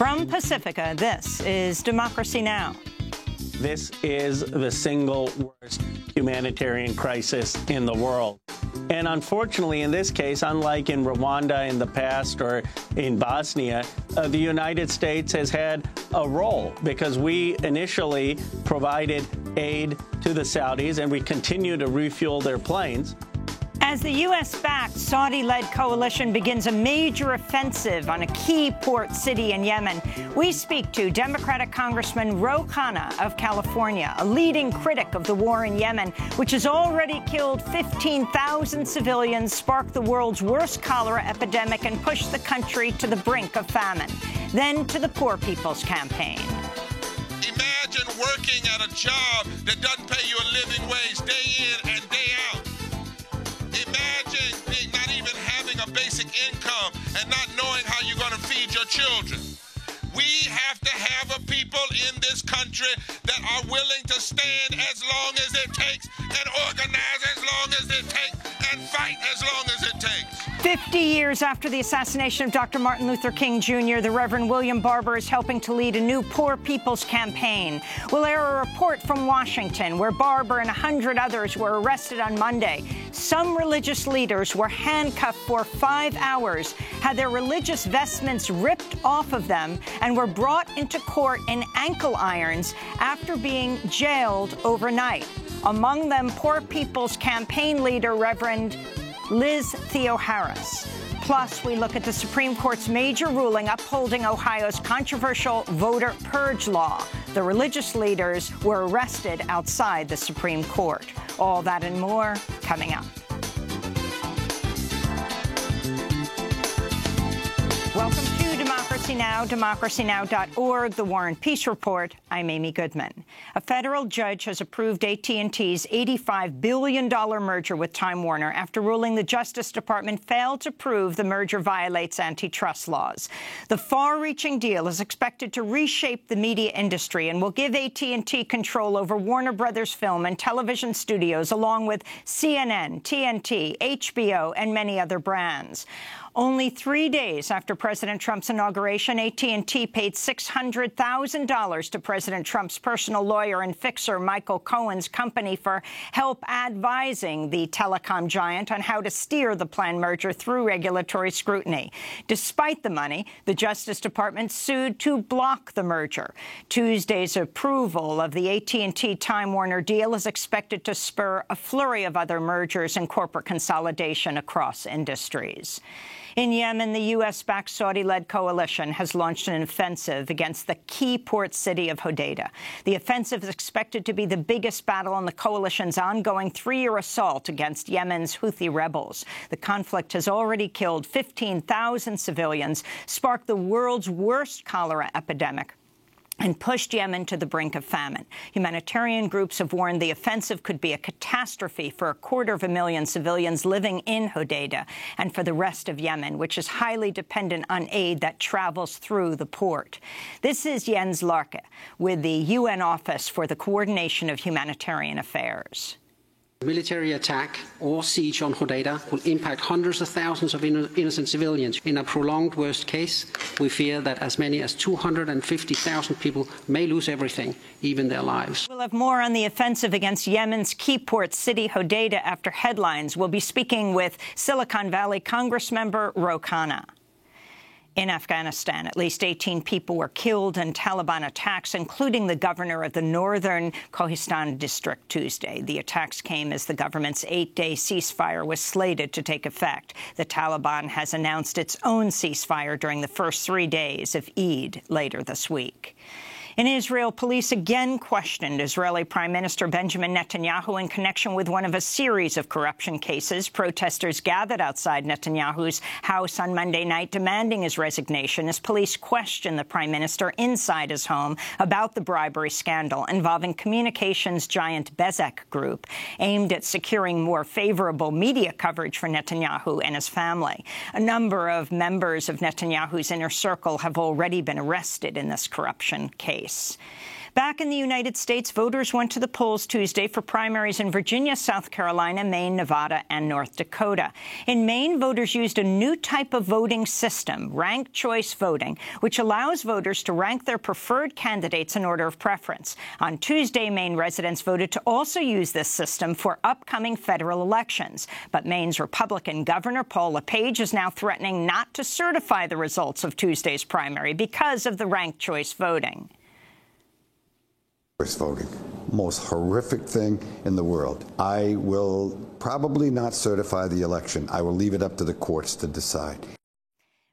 From Pacifica, this is Democracy Now! This is the single worst humanitarian crisis in the world. And unfortunately, in this case, unlike in Rwanda in the past or in Bosnia, the United States has had a role because we initially provided aid to the Saudis and we continue to refuel their planes. As the U.S.-backed Saudi-led coalition begins a major offensive on a key port city in Yemen, we speak to Democratic Congressman Ro Khanna of California, a leading critic of the war in Yemen, which has already killed 15,000 civilians, sparked the world's worst cholera epidemic, and pushed the country to the brink of famine. Then to the Poor People's Campaign. Imagine working at a job that doesn't pay you a living wage day in and day out. Imagine not even having a basic income and not knowing how you're going to feed your children. We have to have a people in this country that are willing to stand as long as it takes and organize as long as it takes and fight as long as it takes. 50 years after the assassination of Dr. Martin Luther King Jr., the Reverend William Barber is helping to lead a new Poor People's Campaign. We'll air a report from Washington, where Barber and 100 others were arrested on Monday. Some religious leaders were handcuffed for 5 hours, had their religious vestments ripped off of them, and were brought into court in ankle irons after being jailed overnight. Among them, Poor People's Campaign leader, Reverend Liz Theoharis. Plus, we look at the Supreme Court's major ruling upholding Ohio's controversial voter purge law. The religious leaders were arrested outside the Supreme Court. All that and more coming up. Welcome to Democracy Now!, democracynow.org, The War and Peace Report. I'm Amy Goodman. A federal judge has approved AT&T's $85 billion merger with Time Warner after ruling the Justice Department failed to prove the merger violates antitrust laws. The far-reaching deal is expected to reshape the media industry and will give AT&T control over Warner Brothers film and television studios, along with CNN, TNT, HBO, and many other brands. Only 3 days after President Trump's inauguration, AT&T paid $600,000 to President Trump's personal lawyer and fixer, Michael Cohen's company, for help advising the telecom giant on how to steer the planned merger through regulatory scrutiny. Despite the money, the Justice Department sued to block the merger. Tuesday's approval of the AT&T Time Warner deal is expected to spur a flurry of other mergers and corporate consolidation across industries. In Yemen, the U.S.-backed Saudi-led coalition has launched an offensive against the key port city of Hodeidah. The offensive is expected to be the biggest battle in the coalition's ongoing 3-year assault against Yemen's Houthi rebels. The conflict has already killed 15,000 civilians, sparked the world's worst cholera epidemic, and pushed Yemen to the brink of famine. Humanitarian groups have warned the offensive could be a catastrophe for 250,000 civilians living in Hodeidah and for the rest of Yemen, which is highly dependent on aid that travels through the port. This is Jens Larke with the UN Office for the Coordination of Humanitarian Affairs. Military attack or siege on Hodeidah will impact hundreds of thousands of innocent civilians. In a prolonged worst case, we fear that as many as 250,000 people may lose everything, even their lives. We'll have more on the offensive against Yemen's key port city, Hodeidah, after headlines. We'll be speaking with Silicon Valley Congressmember Ro Khanna. In Afghanistan, at least 18 people were killed in Taliban attacks, including the governor of the northern Kohistan district Tuesday. The attacks came as the government's 8-day ceasefire was slated to take effect. The Taliban has announced its own ceasefire during the first 3 days of Eid later this week. In Israel, police again questioned Israeli Prime Minister Benjamin Netanyahu in connection with one of a series of corruption cases. Protesters gathered outside Netanyahu's house on Monday night demanding his resignation as police questioned the prime minister inside his home about the bribery scandal involving communications giant Bezeq Group, aimed at securing more favorable media coverage for Netanyahu and his family. A number of members of Netanyahu's inner circle have already been arrested in this corruption case. Back in the United States, voters went to the polls Tuesday for primaries in Virginia, South Carolina, Maine, Nevada, and North Dakota. In Maine, voters used a new type of voting system, ranked choice voting, which allows voters to rank their preferred candidates in order of preference. On Tuesday, Maine residents voted to also use this system for upcoming federal elections. But Maine's Republican Governor Paul LePage is now threatening not to certify the results of Tuesday's primary because of the ranked choice voting. Voting, most horrific thing in the world. I will probably not certify the election. I will leave it up to the courts to decide.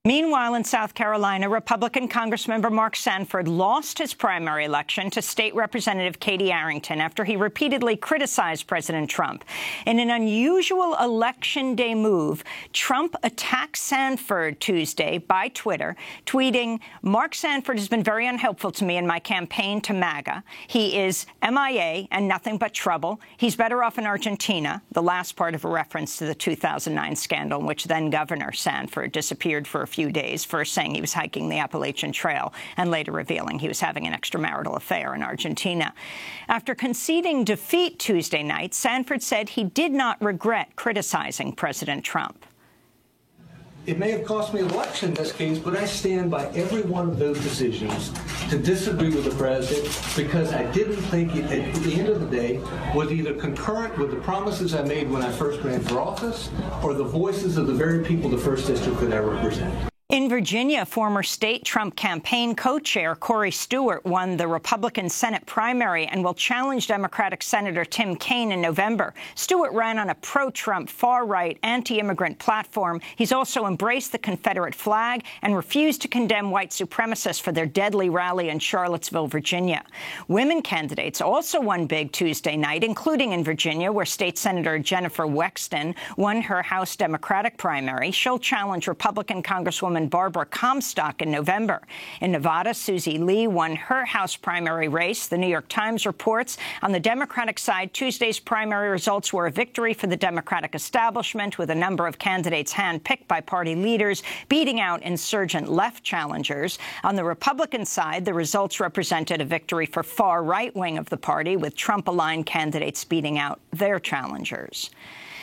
Meanwhile, in South Carolina, Republican Congressmember Mark Sanford lost his primary election to State Representative Katie Arrington after he repeatedly criticized President Trump. In an unusual Election Day move, Trump attacked Sanford Tuesday by Twitter, tweeting, "Mark Sanford has been very unhelpful to me in my campaign to MAGA. He is MIA and nothing but trouble. He's better off in Argentina," the last part of a reference to the 2009 scandal in which then-Governor Sanford disappeared for a few days, first saying he was hiking the Appalachian Trail and later revealing he was having an extramarital affair in Argentina. After conceding defeat Tuesday night, Sanford said he did not regret criticizing President Trump. It may have cost me an election in this case, but I stand by every one of those decisions to disagree with the president because I didn't think it, at the end of the day, was either concurrent with the promises I made when I first ran for office or the voices of the very people the first district that I represent. In Virginia, former state Trump campaign co-chair Corey Stewart won the Republican Senate primary and will challenge Democratic Senator Tim Kaine in November. Stewart ran on a pro-Trump, far-right, anti-immigrant platform. He's also embraced the Confederate flag and refused to condemn white supremacists for their deadly rally in Charlottesville, Virginia. Women candidates also won big Tuesday night, including in Virginia, where State Senator Jennifer Wexton won her House Democratic primary. She'll challenge Republican Congresswoman Barbara Comstock in November. In Nevada, Susie Lee won her House primary race. The New York Times reports on the Democratic side, Tuesday's primary results were a victory for the Democratic establishment, with a number of candidates handpicked by party leaders beating out insurgent left challengers. On the Republican side, the results represented a victory for far right wing of the party, with Trump-aligned candidates beating out their challengers.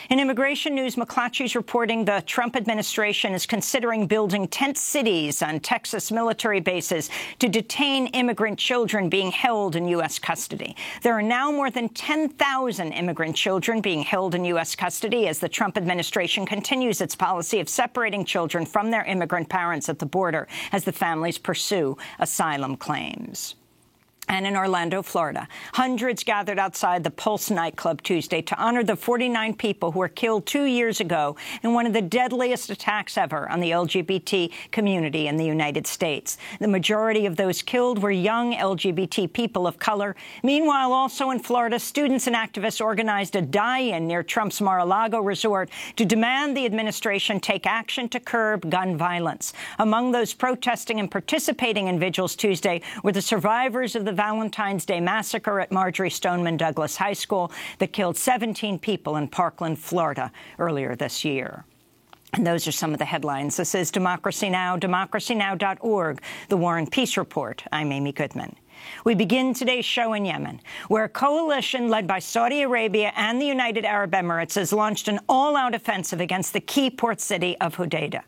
In immigration news, McClatchy's reporting the Trump administration is considering building tent cities on Texas military bases to detain immigrant children being held in U.S. custody. There are now more than 10,000 immigrant children being held in U.S. custody as the Trump administration continues its policy of separating children from their immigrant parents at the border as the families pursue asylum claims. And in Orlando, Florida, hundreds gathered outside the Pulse nightclub Tuesday to honor the 49 people who were killed 2 years ago in one of the deadliest attacks ever on the LGBT community in the United States. The majority of those killed were young LGBT people of color. Meanwhile, also in Florida, students and activists organized a die-in near Trump's Mar-a-Lago resort to demand the administration take action to curb gun violence. Among those protesting and participating in vigils Tuesday were the survivors of the Valentine's Day massacre at Marjory Stoneman Douglas High School that killed 17 people in Parkland, Florida, earlier this year. And those are some of the headlines. This is Democracy Now!, democracynow.org, The War and Peace Report. I'm Amy Goodman. We begin today's show in Yemen, where a coalition led by Saudi Arabia and the United Arab Emirates has launched an all-out offensive against the key port city of Hodeidah.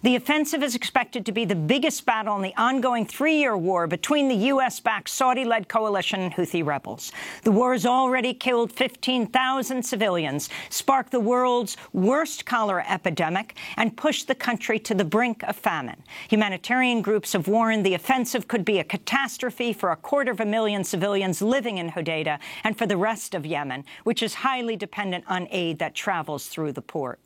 The offensive is expected to be the biggest battle in the ongoing 3-year war between the U.S.-backed Saudi-led coalition and Houthi rebels. The war has already killed 15,000 civilians, sparked the world's worst cholera epidemic, and pushed the country to the brink of famine. Humanitarian groups have warned the offensive could be a catastrophe for 250,000 civilians living in Hodeidah and for the rest of Yemen, which is highly dependent on aid that travels through the port.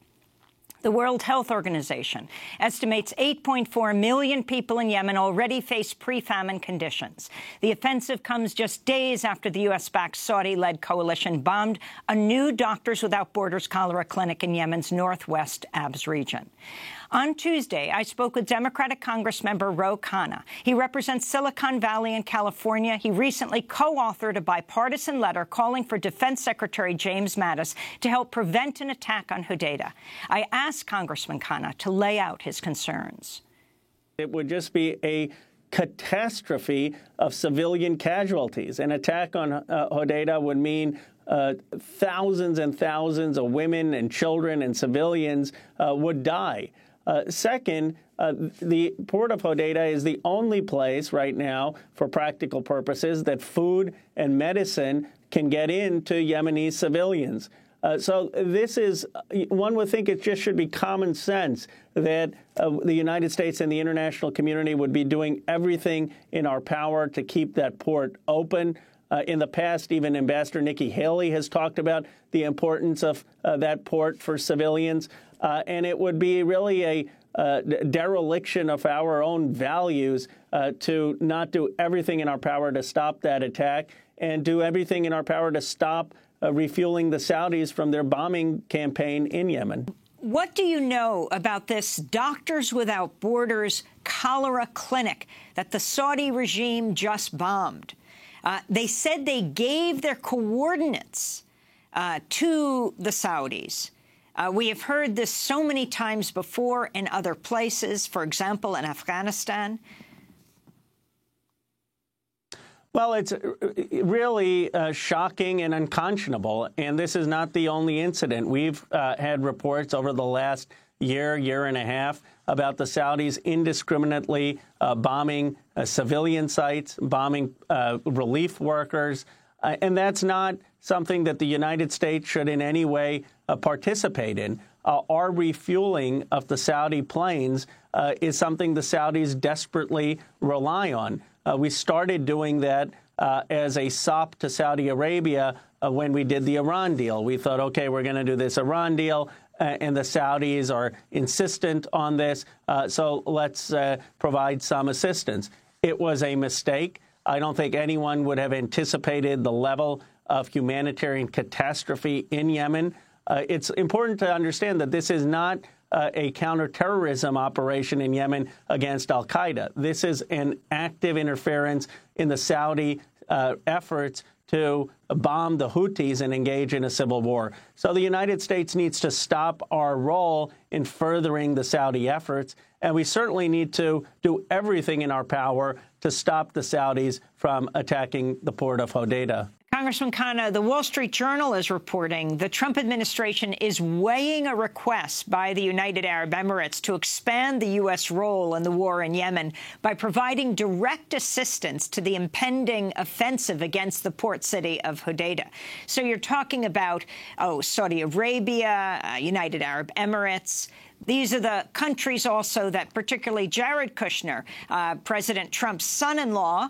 The World Health Organization estimates 8.4 million people in Yemen already face pre-famine conditions. The offensive comes just days after the U.S.-backed Saudi-led coalition bombed a new Doctors Without Borders cholera clinic in Yemen's northwest Abs region. On Tuesday, I spoke with Democratic Congressmember Ro Khanna. He represents Silicon Valley in California. He recently co-authored a bipartisan letter calling for Defense Secretary James Mattis to help prevent an attack on Hodeidah. I asked Congressman Khanna to lay out his concerns. It would just be a catastrophe of civilian casualties. An attack on Hodeidah would mean thousands and thousands of women and children and civilians would die. Second, the port of Hodeidah is the only place right now, for practical purposes, that food and medicine can get into Yemeni civilians. So this is, one would think it just should be common sense that the United States and the international community would be doing everything in our power to keep that port open. In the past, even Ambassador Nikki Haley has talked about the importance of that port for civilians. And it would be really a dereliction of our own values to not do everything in our power to stop that attack and do everything in our power to stop refueling the Saudis from their bombing campaign in Yemen. What do you know about this Doctors Without Borders cholera clinic that the Saudi regime just bombed? They said they gave their coordinates to the Saudis. We have heard this so many times before in other places, for example, in Afghanistan. Well, it's really shocking and unconscionable, and this is not the only incident. We've had reports over the last year and a half about the Saudis indiscriminately bombing civilian sites, bombing relief workers, and that's not something that the United States should in any way participate in. Our refueling of the Saudi planes is something the Saudis desperately rely on. We started doing that as a sop to Saudi Arabia when we did the Iran deal. We thought, okay, we're going to do this Iran deal, and the Saudis are insistent on this, so let's provide some assistance. It was a mistake. I don't think anyone would have anticipated the level of humanitarian catastrophe in Yemen. It's important to understand that this is not a counterterrorism operation in Yemen against al-Qaeda. This is an active interference in the Saudi efforts to bomb the Houthis and engage in a civil war. So the United States needs to stop our role in furthering the Saudi efforts, and we certainly need to do everything in our power to stop the Saudis from attacking the port of Hodeidah. Congressman Khanna, the Wall Street Journal is reporting the Trump administration is weighing a request by the United Arab Emirates to expand the U.S. role in the war in Yemen by providing direct assistance to the impending offensive against the port city of Hodeidah. So you're talking about, Saudi Arabia, United Arab Emirates. These are the countries also that particularly Jared Kushner, President Trump's son-in-law,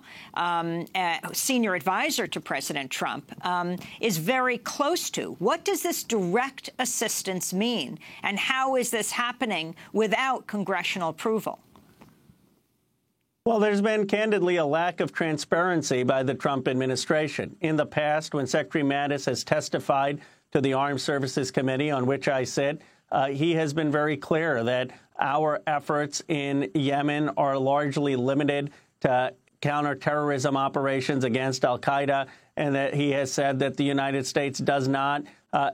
senior advisor to President Trump, is very close to. What does this direct assistance mean? And how is this happening without congressional approval? Well, there's been, candidly, a lack of transparency by the Trump administration. In the past, when Secretary Mattis has testified to the Armed Services Committee, on which I sit, he has been very clear that our efforts in Yemen are largely limited to counterterrorism operations against al-Qaeda, and that he has said that the United States does not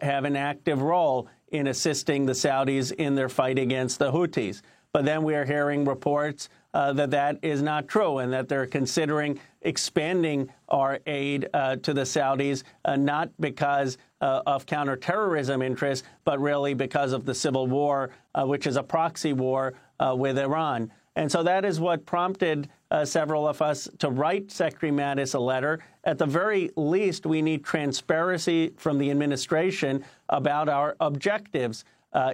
have an active role in assisting the Saudis in their fight against the Houthis. But then we are hearing reports that that is not true, and that they're considering expanding our aid to the Saudis, not because of counterterrorism interests, but really because of the civil war, which is a proxy war with Iran. And so that is what prompted several of us to write Secretary Mattis a letter. At the very least, we need transparency from the administration about our objectives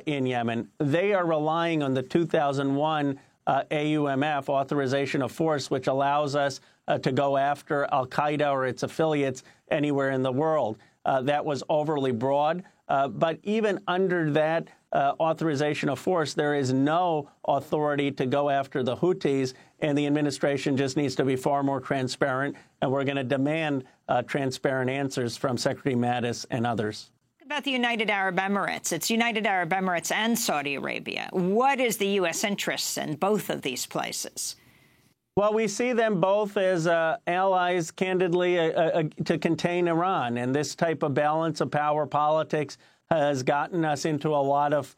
in Yemen. They are relying on the 2001 AUMF, authorization of force, which allows us to go after al-Qaeda or its affiliates anywhere in the world. That was overly broad. But even under that authorization of force, there is no authority to go after the Houthis, and the administration just needs to be far more transparent, and we're going to demand transparent answers from Secretary Mattis and others. About the United Arab Emirates. It's United Arab Emirates and Saudi Arabia. What is the U.S. interest in both of these places? Well, we see them both as allies, candidly, to contain Iran. And this type of balance of power politics has gotten us into a lot of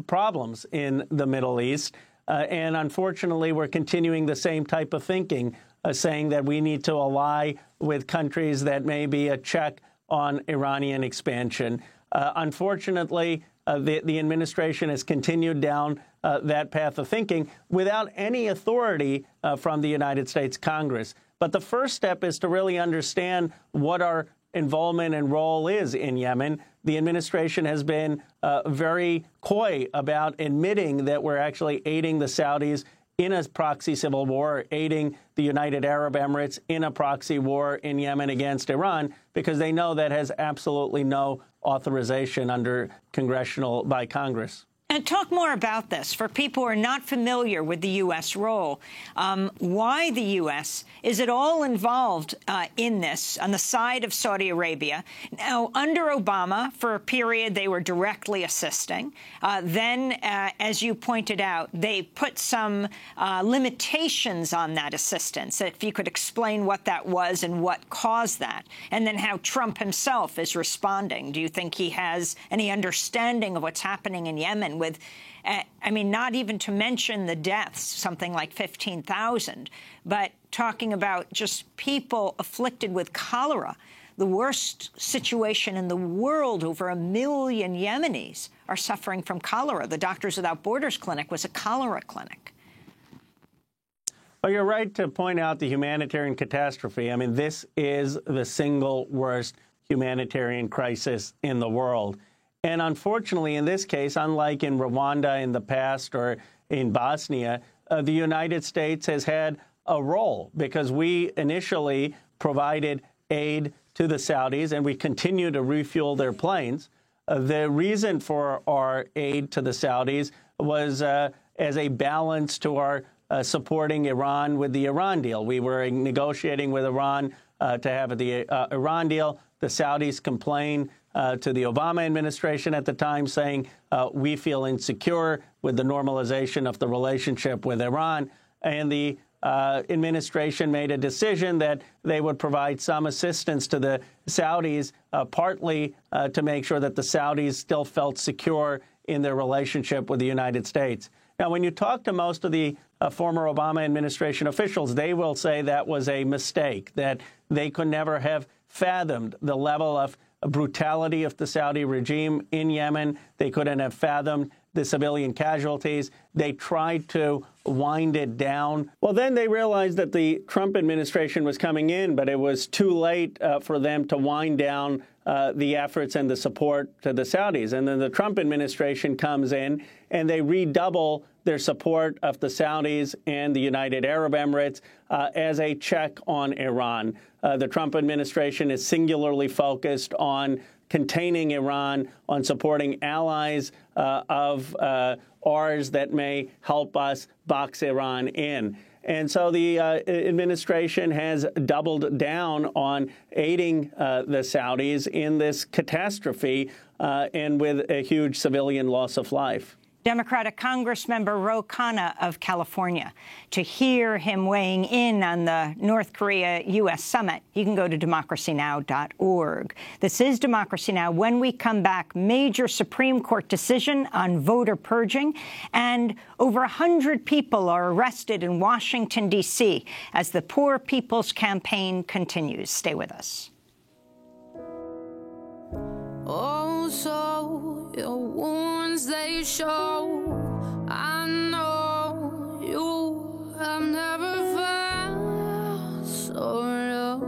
problems in the Middle East. And unfortunately, we're continuing the same type of thinking, saying that we need to ally with countries that may be a check on Iranian expansion. Unfortunately, the administration has continued down that path of thinking without any authority from the United States Congress. But the first step is to really understand what our involvement and role is in Yemen. The administration has been very coy about admitting that we're actually aiding the Saudis in a proxy civil war, aiding the United Arab Emirates in a proxy war in Yemen against Iran, because they know that has absolutely no authorization by Congress. And talk more about this for people who are not familiar with the U.S. role. Why the U.S.? Is it all involved in this on the side of Saudi Arabia? Now, under Obama, for a period, they were directly assisting. Then, as you pointed out, they put some limitations on that assistance. If you could explain what that was and what caused that, and then how Trump himself is responding. Do you think he has any understanding of what's happening in Yemen? With, I mean, not even to mention the deaths, something like 15,000, but talking about just people afflicted with cholera, the worst situation in the world. Over 1 million Yemenis are suffering from cholera. The Doctors Without Borders clinic was a cholera clinic. Well, you're right to point out the humanitarian catastrophe. I mean, this is the single worst humanitarian crisis in the world. And unfortunately, in this case, unlike in Rwanda in the past or in Bosnia, the United States has had a role because we initially provided aid to the Saudis and we continue to refuel their planes. The reason for our aid to the Saudis was as a balance to our supporting Iran with the Iran deal. We were negotiating with Iran to have the Iran deal. The Saudis complained to the Obama administration at the time, saying we feel insecure with the normalization of the relationship with Iran. And the administration made a decision that they would provide some assistance to the Saudis, partly to make sure that the Saudis still felt secure in their relationship with the United States. Now, when you talk to most of the former Obama administration officials, they will say that was a mistake, that they could never have fathomed the level of brutality of the Saudi regime in Yemen. They couldn't have fathomed the civilian casualties. They tried to wind it down. Well, then they realized that the Trump administration was coming in, but it was too late for them to wind down the efforts and the support to the Saudis. And then the Trump administration comes in and they redouble their support of the Saudis and the United Arab Emirates as a check on Iran. The Trump administration is singularly focused on containing Iran, on supporting allies of ours that may help us box Iran in. And so the administration has doubled down on aiding the Saudis in this catastrophe and with a huge civilian loss of life. Democratic Congressmember Ro Khanna of California. To hear him weighing in on the North Korea-U.S. summit, you can go to democracynow.org. This is Democracy Now! When we come back, major Supreme Court decision on voter purging, and over 100 people are arrested in Washington, D.C. as the Poor People's Campaign continues. Stay with us. Oh, so your wounds, they show. I know you have never felt so low.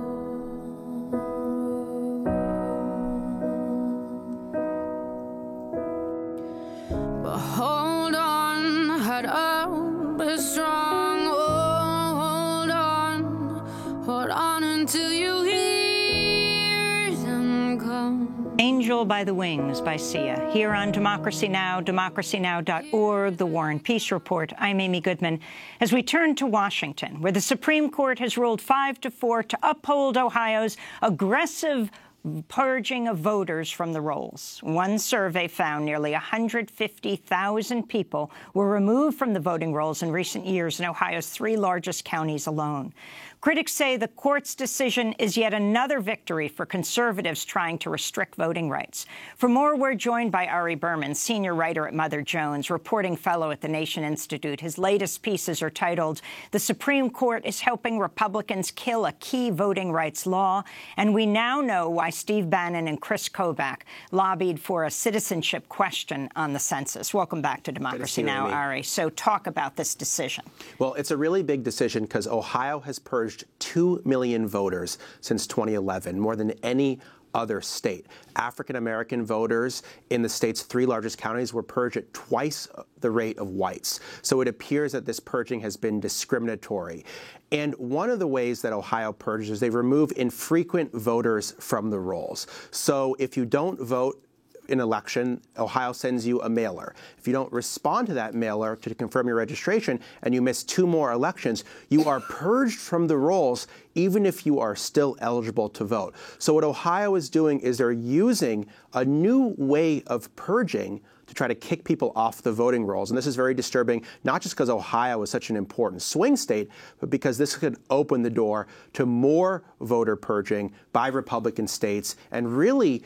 But hold on, head up, be strong. Oh, hold on until you hear them come. Angel by the Wings by Sia. Here on Democracy Now!, democracynow.org, The War and Peace Report. I'm Amy Goodman. As we turn to Washington, where the Supreme Court has ruled 5-4 to uphold Ohio's aggressive purging of voters from the rolls. One survey found nearly 150,000 people were removed from the voting rolls in recent years in Ohio's 3 largest counties alone. Critics say the court's decision is yet another victory for conservatives trying to restrict voting rights. For more, we're joined by Ari Berman, senior writer at Mother Jones, reporting fellow at the Nation Institute. His latest pieces are titled, "The Supreme Court is Helping Republicans Kill a Key Voting Rights Law," and we now know why Steve Bannon and Chris Kobach lobbied for a citizenship question on the census. Welcome back to Democracy Now!, Ari. So talk about this decision. Well, it's a really big decision because Ohio has purged 2 million voters since 2011, more than any other state. African-American voters in the state's 3 largest counties were purged at twice the rate of whites. So it appears that this purging has been discriminatory. And one of the ways that Ohio purges is they remove infrequent voters from the rolls. So if you don't vote in election, Ohio sends you a mailer. If you don't respond to that mailer to confirm your registration and you miss 2 more elections, you are purged from the rolls even if you are still eligible to vote. So what Ohio is doing is they're using a new way of purging to try to kick people off the voting rolls. And this is very disturbing, not just because Ohio is such an important swing state, but because this could open the door to more voter purging by Republican states and really,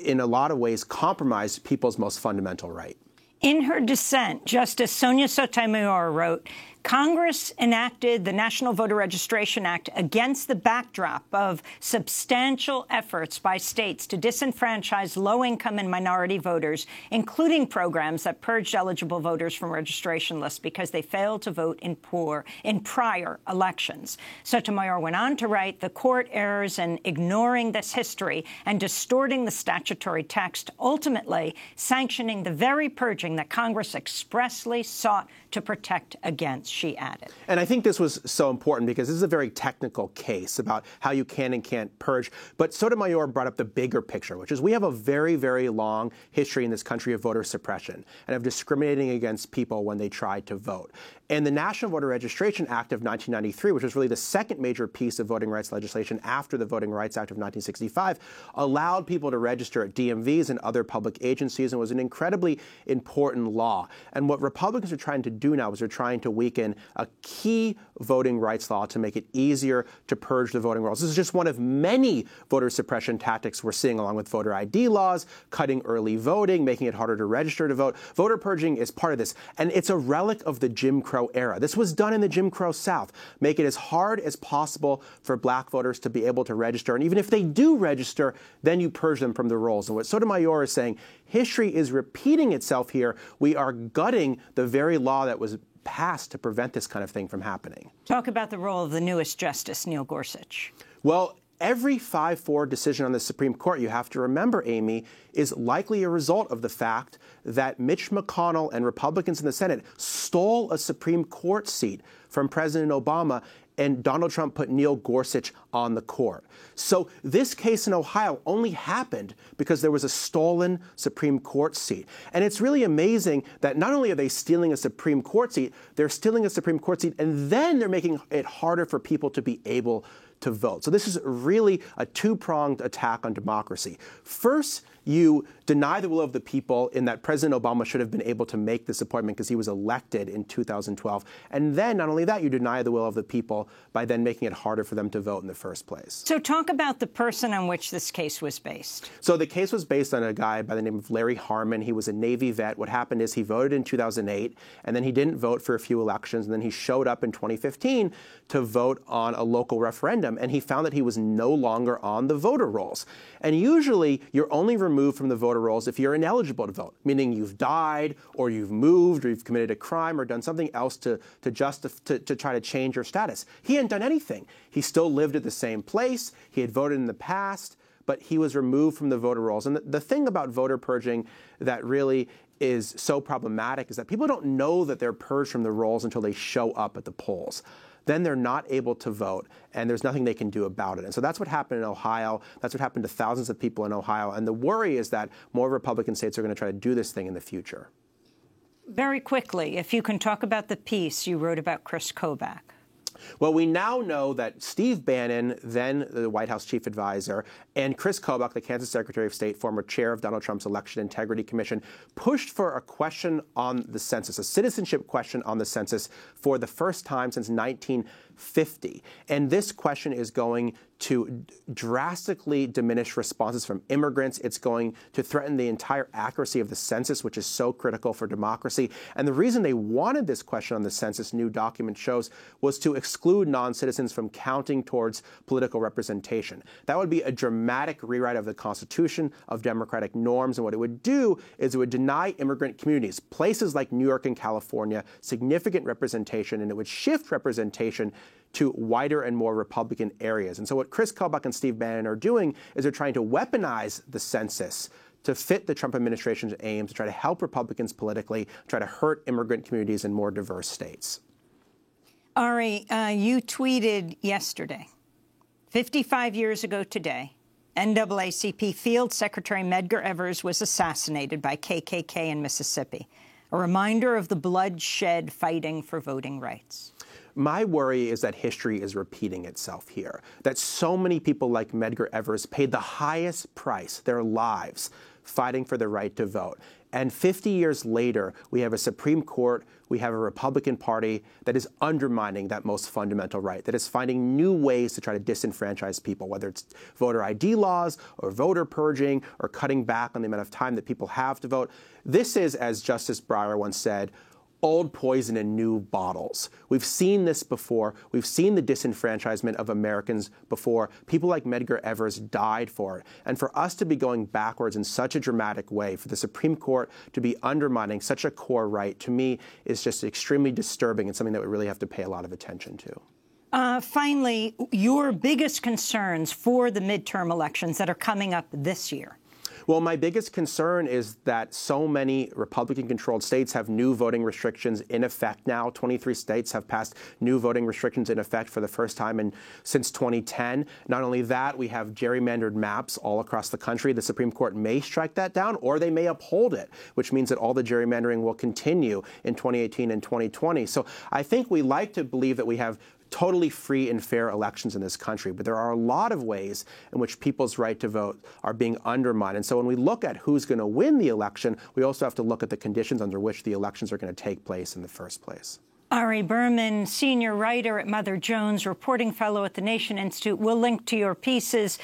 in a lot of ways, compromise people's most fundamental right. In her dissent, Justice Sonia Sotomayor wrote, Congress enacted the National Voter Registration Act against the backdrop of substantial efforts by states to disenfranchise low-income and minority voters, including programs that purged eligible voters from registration lists because they failed to vote in prior elections. Sotomayor went on to write, the court errs in ignoring this history and distorting the statutory text, ultimately sanctioning the very purging that Congress expressly sought to protect against, she added. And I think this was so important because this is a very technical case about how you can and can't purge. But Sotomayor brought up the bigger picture, which is we have a very, very long history in this country of voter suppression and of discriminating against people when they try to vote. And the National Voter Registration Act of 1993, which was really the second major piece of voting rights legislation after the Voting Rights Act of 1965, allowed people to register at DMVs and other public agencies and was an incredibly important law. And what Republicans are trying to do now is they're trying to weaken a key voting rights law to make it easier to purge the voting rolls. This is just one of many voter suppression tactics we're seeing, along with voter ID laws, cutting early voting, making it harder to register to vote. Voter purging is part of this, and it's a relic of the Jim Crow era. This was done in the Jim Crow South. Make it as hard as possible for black voters to be able to register, and even if they do register, then you purge them from the rolls. And what Sotomayor is saying, history is repeating itself here. We are gutting the very law that was passed to prevent this kind of thing from happening. Talk about the role of the newest justice, Neil Gorsuch. Well, every 5-4 decision on the Supreme Court, you have to remember, Amy, is likely a result of the fact that Mitch McConnell and Republicans in the Senate stole a Supreme Court seat from President Obama, and Donald Trump put Neil Gorsuch on the court. So this case in Ohio only happened because there was a stolen Supreme Court seat. And it's really amazing that not only are they stealing a Supreme Court seat, they're stealing a Supreme Court seat, and then they're making it harder for people to be able to vote. So this is really a 2-pronged attack on democracy. First, you deny the will of the people in that President Obama should have been able to make this appointment because he was elected in 2012. And then, not only that, you deny the will of the people by then making it harder for them to vote in the first place. So talk about the person on which this case was based. So the case was based on a guy by the name of Larry Harmon. He was a Navy vet. What happened is he voted in 2008, and then he didn't vote for a few elections, and then he showed up in 2015 to vote on a local referendum, and he found that he was no longer on the voter rolls. And usually, you're only removed from the voter rolls if you're ineligible to vote, meaning you've died, or you've moved, or you've committed a crime, or done something else to try to change your status. He hadn't done anything. He still lived at the same place. He had voted in the past, but he was removed from the voter rolls. And the thing about voter purging that really is so problematic is that people don't know that they're purged from the rolls until they show up at the polls. Then they're not able to vote, and there's nothing they can do about it. And so that's what happened in Ohio. That's what happened to thousands of people in Ohio. And the worry is that more Republican states are going to try to do this thing in the future. Very quickly, if you can talk about the piece you wrote about Chris Kobach. Well, we now know that Steve Bannon, then the White House chief advisor, and Chris Kobach, the Kansas Secretary of State, former chair of Donald Trump's Election Integrity Commission, pushed for a question on the census, a citizenship question on the census, for the first time since 1950. 50. And this question is going to drastically diminish responses from immigrants. It's going to threaten the entire accuracy of the census, which is so critical for democracy. And the reason they wanted this question on the census, new document shows, was to exclude non-citizens from counting towards political representation. That would be a dramatic rewrite of the Constitution, of democratic norms. And what it would do is it would deny immigrant communities, places like New York and California, significant representation, and it would shift representation to wider and more Republican areas. And so what Chris Kobach and Steve Bannon are doing is they're trying to weaponize the census to fit the Trump administration's aims, to try to help Republicans politically, try to hurt immigrant communities in more diverse states. Ari, you tweeted yesterday, 55 years ago today, NAACP Field Secretary Medgar Evers was assassinated by KKK in Mississippi, a reminder of the bloodshed fighting for voting rights. My worry is that history is repeating itself here, that so many people like Medgar Evers paid the highest price, their lives, fighting for the right to vote. And 50 years later, we have a Supreme Court, we have a Republican Party that is undermining that most fundamental right, that is finding new ways to try to disenfranchise people, whether it's voter ID laws or voter purging or cutting back on the amount of time that people have to vote. This is, as Justice Breyer once said, old poison in new bottles. We've seen this before. We've seen the disenfranchisement of Americans before. People like Medgar Evers died for it. And for us to be going backwards in such a dramatic way, for the Supreme Court to be undermining such a core right, to me, is just extremely disturbing and something that we really have to pay a lot of attention to. Finally, your biggest concerns for the midterm elections that are coming up this year? Well, my biggest concern is that so many Republican-controlled states have new voting restrictions in effect now. 23 states have passed new voting restrictions in effect for the first time since 2010. Not only that, we have gerrymandered maps all across the country. The Supreme Court may strike that down, or they may uphold it, which means that all the gerrymandering will continue in 2018 and 2020. So I think we like to believe that we have totally free and fair elections in this country. But there are a lot of ways in which people's right to vote are being undermined. And so when we look at who's going to win the election, we also have to look at the conditions under which the elections are going to take place in the first place. Ari Berman, senior writer at Mother Jones, reporting fellow at the Nation Institute. We'll link to your pieces.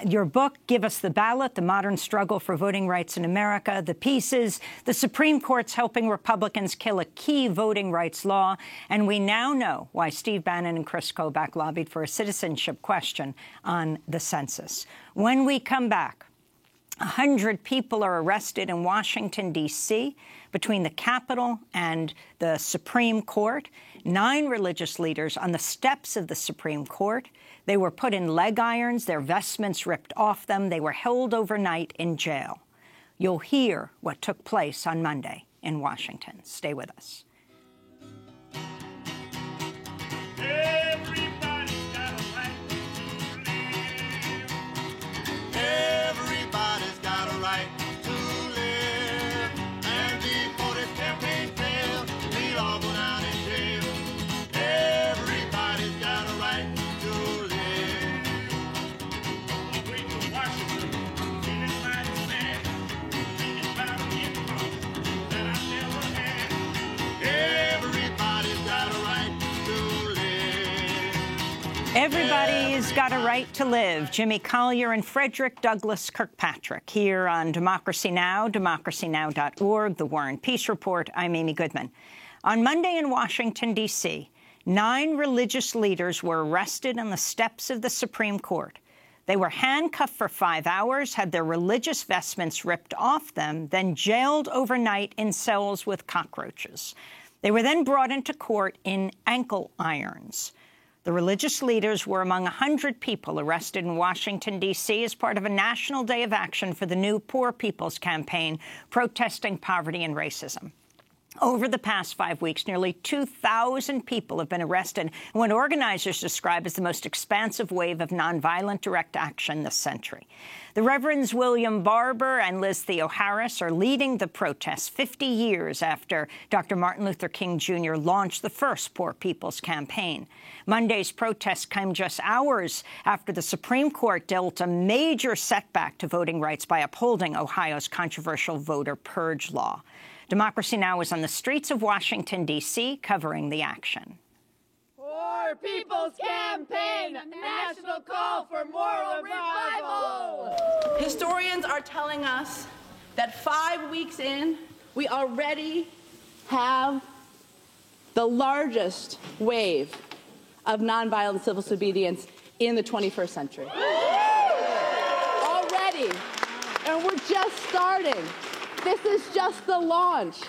Your book, Give Us the Ballot, The Modern Struggle for Voting Rights in America. The pieces, the Supreme Court's helping Republicans kill a key voting rights law. And we now know why Steve Bannon and Chris Kobach lobbied for a citizenship question on the census. When we come back, 100 people are arrested in Washington, D.C., between the Capitol and the Supreme Court. 9 religious leaders on the steps of the Supreme Court. They were put in leg irons, their vestments ripped off them. They were held overnight in jail. You'll hear what took place on Monday in Washington. Stay with us. Everybody's got a right to live. Jimmy Collier and Frederick Douglass Kirkpatrick here on Democracy Now!, democracynow.org, The War and Peace Report. I'm Amy Goodman. On Monday in Washington, D.C., 9 religious leaders were arrested on the steps of the Supreme Court. They were handcuffed for 5 hours, had their religious vestments ripped off them, then jailed overnight in cells with cockroaches. They were then brought into court in ankle irons. The religious leaders were among 100 people arrested in Washington, D.C. as part of a national day of action for the new Poor People's Campaign, protesting poverty and racism. Over the past 5 weeks, nearly 2,000 people have been arrested in what organizers describe as the most expansive wave of nonviolent direct action this century. The Reverends William Barber and Liz Theoharis are leading the protests 50 years after Dr. Martin Luther King Jr. launched the first Poor People's Campaign. Monday's protests came just hours after the Supreme Court dealt a major setback to voting rights by upholding Ohio's controversial voter purge law. Democracy Now! Is on the streets of Washington, D.C., covering the action. Poor Poor People's Campaign, a national call for moral revival. Historians are telling us that 5 weeks in, we already have the largest wave of nonviolent civil disobedience in the 21st century. Already. And we're just starting. This is just the launch.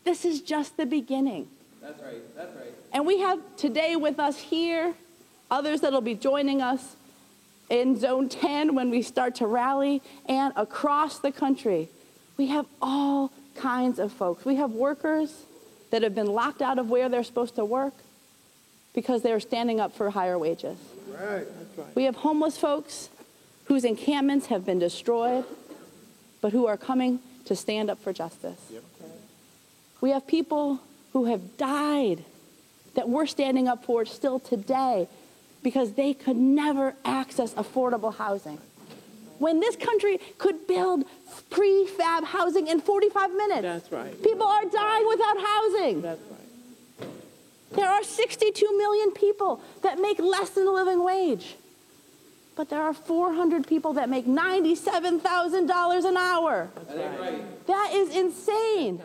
This is just the beginning. That's right, that's right. And we have today with us here others that will be joining us in Zone 10 when we start to rally, and across the country. We have all kinds of folks. We have workers that have been locked out of where they're supposed to work because they're standing up for higher wages. Right, that's right. We have homeless folks whose encampments have been destroyed, but who are coming to stand up for justice. Yep. We have people who have died that we're standing up for still today because they could never access affordable housing. When this country could build prefab housing in 45 minutes. That's right. People are dying without housing. That's right. There are 62 million people that make less than the living wage. But there are 400 people that make $97,000 an hour. That's right. That is insane.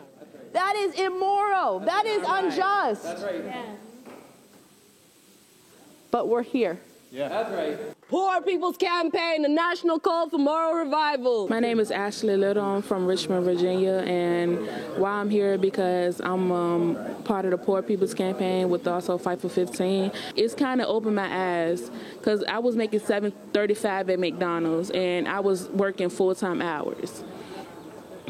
That is immoral. That is unjust. That's right. Yeah. But we're here. Yeah. That's right. Poor People's Campaign, a national call for moral revival. My name is Ashley Little. I'm from Richmond, Virginia, and why I'm here because I'm part of the Poor People's Campaign with also Fight for 15. It's kind of opened my eyes because I was making $7.35 at McDonald's and I was working full-time hours.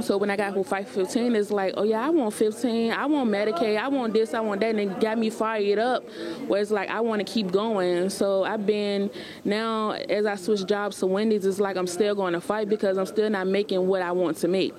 So when I got for Fight for 15, it's like, oh yeah, I want 15, I want Medicaid, I want this, I want that, and it got me fired up, where it's like I want to keep going. So I've been, now as I switch jobs to Wendy's, it's like I'm still going to fight because I'm still not making what I want to make.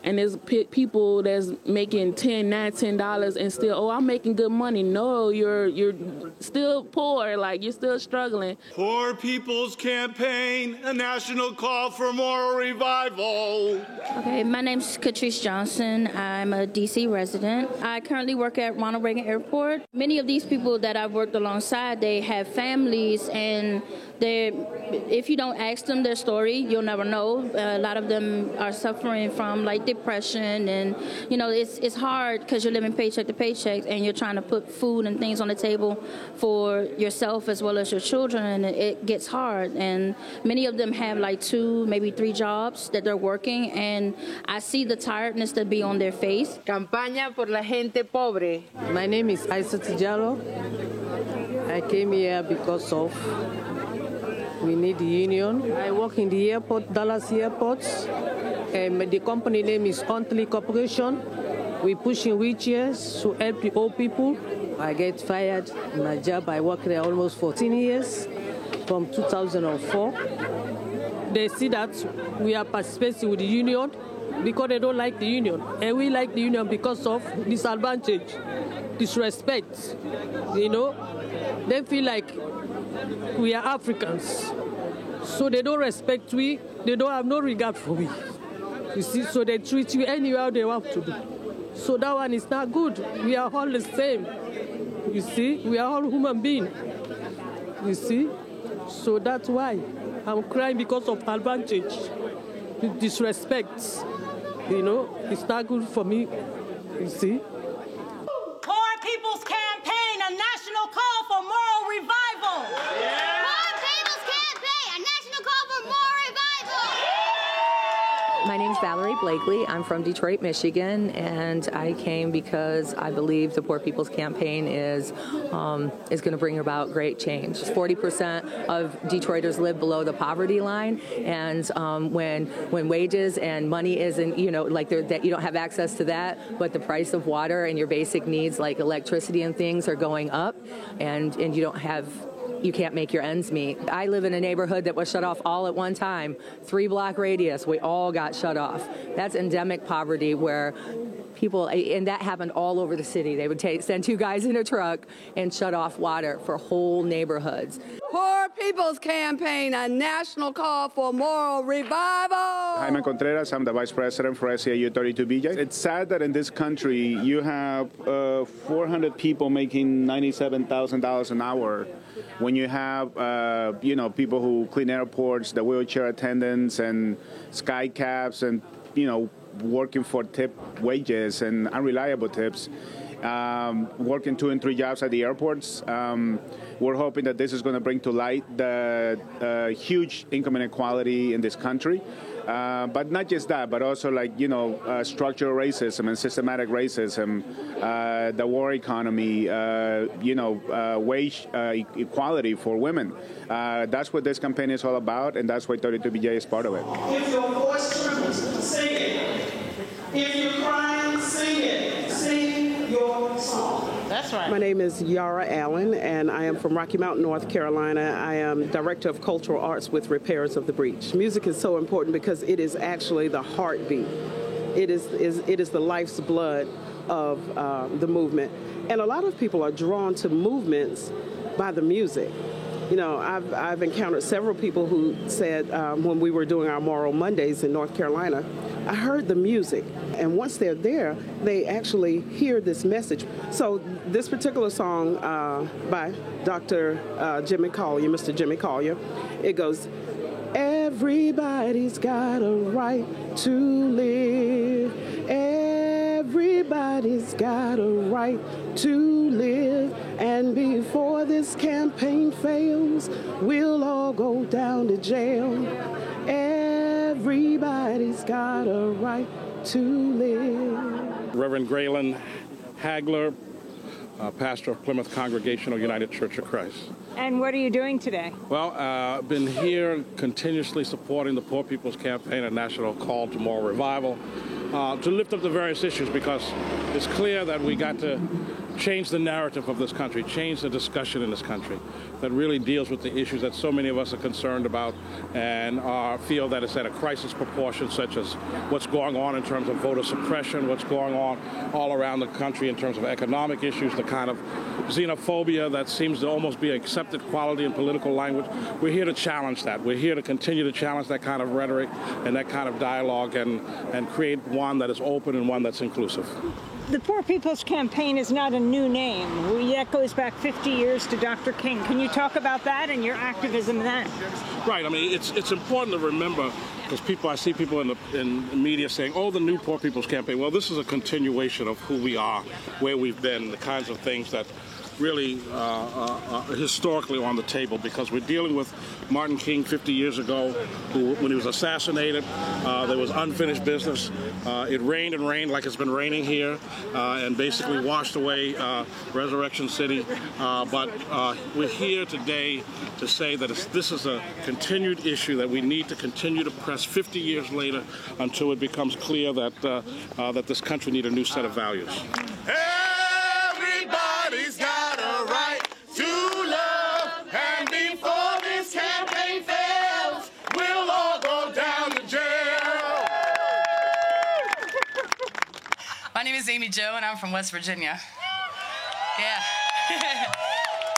And there's people that's making $10, $19 and still, oh, I'm making good money. No, you're still poor, like you're still struggling. Poor People's Campaign, a national call for moral revival. Okay, my name's Catrice Johnson. I'm a D.C. resident. I currently work at Ronald Reagan Airport. Many of these people that I've worked alongside, they have families, and if you don't ask them their story, you'll never know. A lot of them are suffering from like depression, and you know it's hard because you're living paycheck to paycheck, and you're trying to put food and things on the table for yourself as well as your children, and it gets hard. And many of them have like 2, maybe 3 jobs that they're working, and I see the tiredness that be on their face. Campaña por la gente pobre. My name is Aisha Tijalo. I came here because of we need the union. I work in the airport, Dallas Airport. The company name is Huntley Corporation. We push in wheelchairs to help the old people. I get fired in my job. I work there almost 14 years, from 2004. They see that we are participating with the union because they don't like the union. And we like the union because of disadvantage, disrespect. You know, they feel like we are Africans. So they don't respect we, they don't have no regard for we. You see, so they treat you anyhow they want to do. So that one is not good. We are all the same. You see, we are all human beings. You see, so that's why I'm crying because of advantage, disrespect. You know, it's not good for me. You see. Poor People's Campaign, a national call for moral revival. Yeah. Poor People's Campaign, a national call for moral revival. My name's Valerie Blakely. I'm from Detroit, Michigan, and I came because I believe the Poor People's Campaign is going to bring about great change. 40% of Detroiters live below the poverty line, and when wages and money isn't, you know, like that you don't have access to that, but the price of water and your basic needs like electricity and things are going up, and you can't make your ends meet. I live in a neighborhood that was shut off all at one time, 3-block radius. We all got shut off. That's endemic poverty where people, and that happened all over the city. They would send two guys in a truck and shut off water for whole neighborhoods. Poor People's Campaign, a national call for moral revival. Jaime Contreras, I'm the Vice President for SEIU 32BJ. It's sad that in this country you have 400 people making $97,000 an hour when you have, people who clean airports, the wheelchair attendants and sky cabs and, working for tip wages and unreliable tips, working 2 and 3 jobs at the airports. We're hoping that this is going to bring to light the huge income inequality in this country. But not just that, but also structural racism and systematic racism, the war economy, wage equality for women. That's what this campaign is all about, and that's why 32BJ is part of it. If your voice trembles, sing it. If you're crying, sing it. Sing your song. That's right. My name is Yara Allen, and I am from Rocky Mount, North Carolina. I am Director of Cultural Arts with Repairers of the Breach. Music is so important because it is actually the heartbeat. It is the life's blood of the movement. And a lot of people are drawn to movements by the music. I've encountered several people who said when we were doing our Moral Mondays in North Carolina, I heard the music. And once they're there, they actually hear this message. So this particular song by Dr. Jimmy Collier, Mr. Jimmy Collier, it goes, everybody's got a right to live. Everybody's got a right to live. And before this campaign fails, we'll all go down to jail. Everybody's got a right to live. Reverend Graylin Hagler, pastor of Plymouth Congregational United Church of Christ. And what are you doing today? Well, I've been here continuously supporting the Poor People's Campaign, a national call to moral revival, to lift up the various issues, because it's clear that we got to change the narrative of this country, change the discussion in this country that really deals with the issues that so many of us are concerned about and feel that it's at a crisis proportion, such as what's going on in terms of voter suppression, what's going on all around the country in terms of economic issues, the kind of xenophobia that seems to almost be an accepted quality in political language. We're here to challenge that. We're here to continue to challenge that kind of rhetoric and that kind of dialogue and create one that is open and one that's inclusive. The Poor People's Campaign is not a new name. That goes back 50 years to Dr. King. Can you talk about that and your activism then? Right. I mean, it's important to remember, because I see people in the media saying, oh, the new Poor People's Campaign. Well, this is a continuation of who we are, where we've been, the kinds of things that really historically on the table, because we're dealing with Martin King 50 years ago, who, when he was assassinated, there was unfinished business. It rained and rained like it's been raining here, and basically washed away Resurrection City. But we're here today to say that this is a continued issue that we need to continue to press 50 years later until it becomes clear that that this country needs a new set of values. Everybody's got a right to love, and before this campaign fails, we'll all go down to jail. My name is Amy Jo, and I'm from West Virginia. Yeah.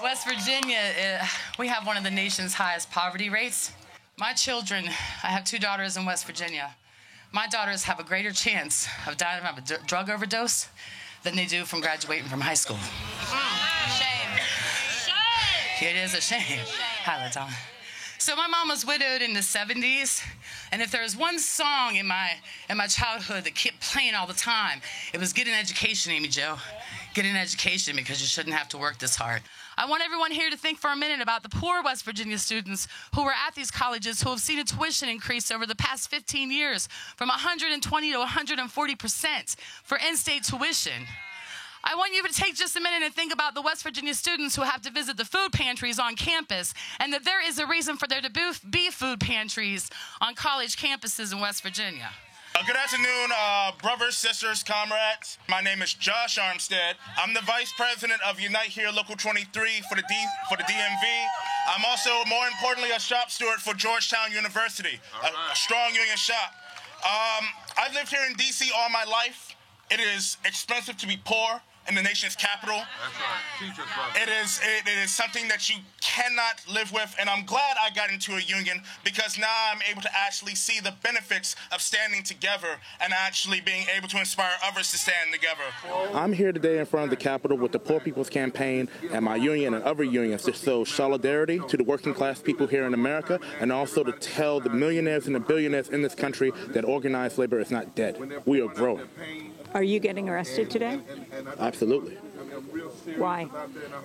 West Virginia, we have one of the nation's highest poverty rates. My children, I have 2 daughters in West Virginia. My daughters have a greater chance of dying of a drug overdose than they do from graduating from high school. Shame. It is a shame. Hi, LaDonna. So my mom was widowed in the 70s, and if there was one song in my childhood that kept playing all the time, it was Get an Education, Amy Jo. Get an education, because you shouldn't have to work this hard. I want everyone here to think for a minute about the poor West Virginia students who were at these colleges, who have seen a tuition increase over the past 15 years from 120 to 140% for in-state tuition. I want you to take just a minute and think about the West Virginia students who have to visit the food pantries on campus, and that there is a reason for there to be food pantries on college campuses in West Virginia. Good afternoon, brothers, sisters, comrades. My name is Josh Armstead. I'm the Vice President of Unite Here Local 23 for the DMV. I'm also, more importantly, a shop steward for Georgetown University, a strong union shop. I've lived here in D.C. all my life, It is expensive to be poor in the nation's capital. That's right. Teach us, brother. It is something that you cannot live with, and I'm glad I got into a union because now I'm able to actually see the benefits of standing together and actually being able to inspire others to stand together. I'm here today in front of the Capitol with the Poor People's Campaign and my union and other unions to show solidarity to the working class people here in America, and also to tell the millionaires and the billionaires in this country that organized labor is not dead. We are growing. Are you getting arrested today? Absolutely. Why?